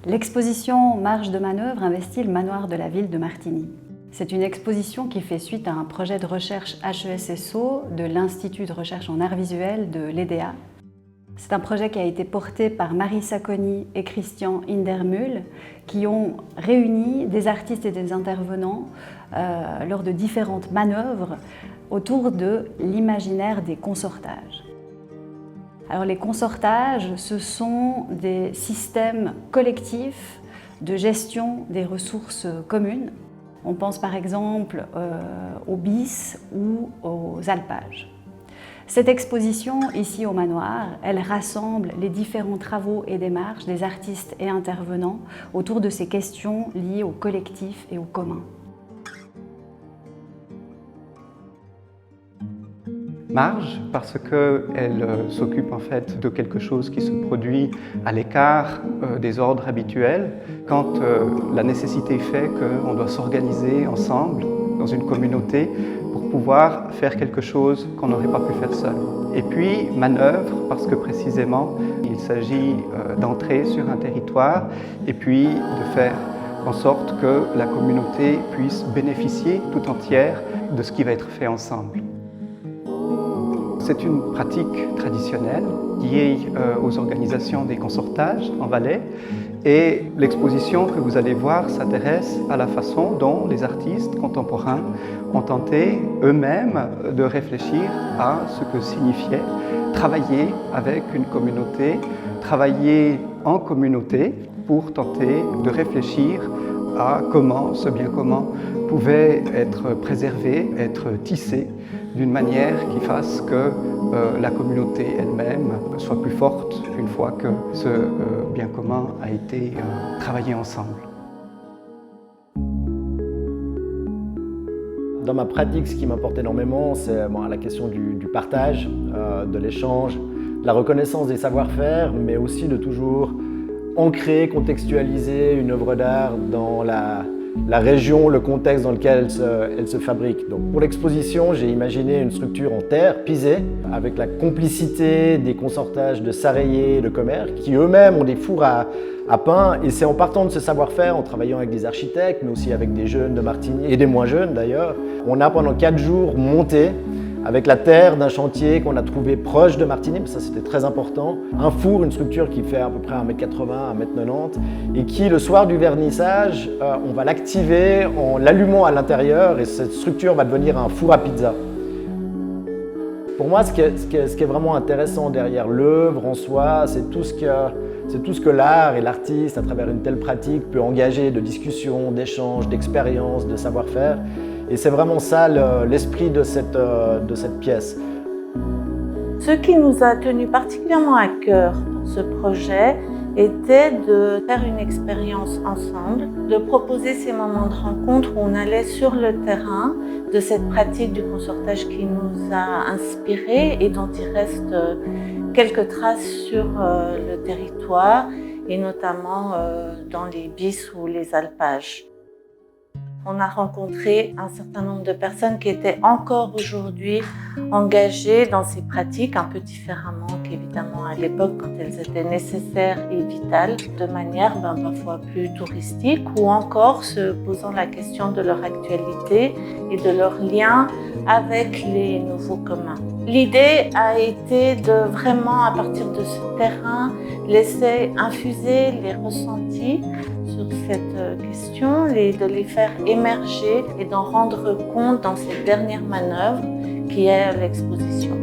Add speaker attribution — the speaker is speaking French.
Speaker 1: L'exposition Marge de manœuvre investit le manoir de la ville de Martigny. C'est une exposition qui fait suite à un projet de recherche HESSO de l'Institut de recherche en arts visuels de l'EDA. C'est un projet qui a été porté par Marie Sacconi et Christian Indermühl qui ont réuni des artistes et des intervenants lors de différentes manœuvres autour de l'imaginaire des consortages. Alors les consortages, ce sont des systèmes collectifs de gestion des ressources communes. On pense par exemple aux bis ou aux alpages. Cette exposition, ici au manoir, elle rassemble les différents travaux et démarches des artistes et intervenants autour de ces questions liées au collectif et au commun.
Speaker 2: Marge, parce qu'elle s'occupe en fait de quelque chose qui se produit à l'écart des ordres habituels, quand la nécessité fait qu'on doit s'organiser ensemble dans une communauté pour pouvoir faire quelque chose qu'on n'aurait pas pu faire seul. Et puis manœuvre, parce que précisément il s'agit d'entrer sur un territoire et puis de faire en sorte que la communauté puisse bénéficier tout entière de ce qui va être fait ensemble. C'est une pratique traditionnelle liée aux organisations des consortages en Valais et l'exposition que vous allez voir s'intéresse à la façon dont les artistes contemporains ont tenté eux-mêmes de réfléchir à ce que signifiait travailler avec une communauté, travailler en communauté pour tenter de réfléchir à comment ce bien commun pouvait être préservé, être tissé d'une manière qui fasse que la communauté elle-même soit plus forte une fois que ce bien commun a été travaillé ensemble.
Speaker 3: Dans ma pratique, ce qui m'importe énormément, c'est la question du partage, de l'échange, de la reconnaissance des savoir-faire, mais aussi de toujours ancrer, contextualiser une œuvre d'art dans la région, le contexte dans lequel elle se fabrique. Donc pour l'exposition, j'ai imaginé une structure en terre, pisée, avec la complicité des consortages de Sarayé et de Commères, qui eux-mêmes ont des fours à pain. Et c'est en partant de ce savoir-faire, en travaillant avec des architectes, mais aussi avec des jeunes de Martigny, et des moins jeunes d'ailleurs, on a pendant 4 jours monté, avec la terre d'un chantier qu'on a trouvé proche de Martigny, mais ça c'était très important, un four, une structure qui fait à peu près 1,80 m, 1,90 m, et qui, le soir du vernissage, on va l'activer en l'allumant à l'intérieur, et cette structure va devenir un four à pizza. Pour moi, ce qui est vraiment intéressant derrière l'œuvre en soi, c'est tout ce que l'art et l'artiste, à travers une telle pratique, peut engager de discussion, d'échange, d'expérience, de savoir-faire. Et c'est vraiment ça l'esprit de cette pièce.
Speaker 4: Ce qui nous a tenu particulièrement à cœur dans ce projet était de faire une expérience ensemble, de proposer ces moments de rencontre où on allait sur le terrain de cette pratique du consortage qui nous a inspirés et dont il reste quelques traces sur le territoire et notamment dans les bis ou les alpages. On a rencontré un certain nombre de personnes qui étaient encore aujourd'hui engagées dans ces pratiques un peu différemment qu'évidemment à l'époque quand elles étaient nécessaires et vitales, de manière parfois plus touristique ou encore se posant la question de leur actualité et de leur lien avec les nouveaux communs. L'idée a été de vraiment, à partir de ce terrain, laisser infuser les ressentis sur cette question, de les faire émerger et d'en rendre compte dans cette dernière manœuvre qui est l'exposition.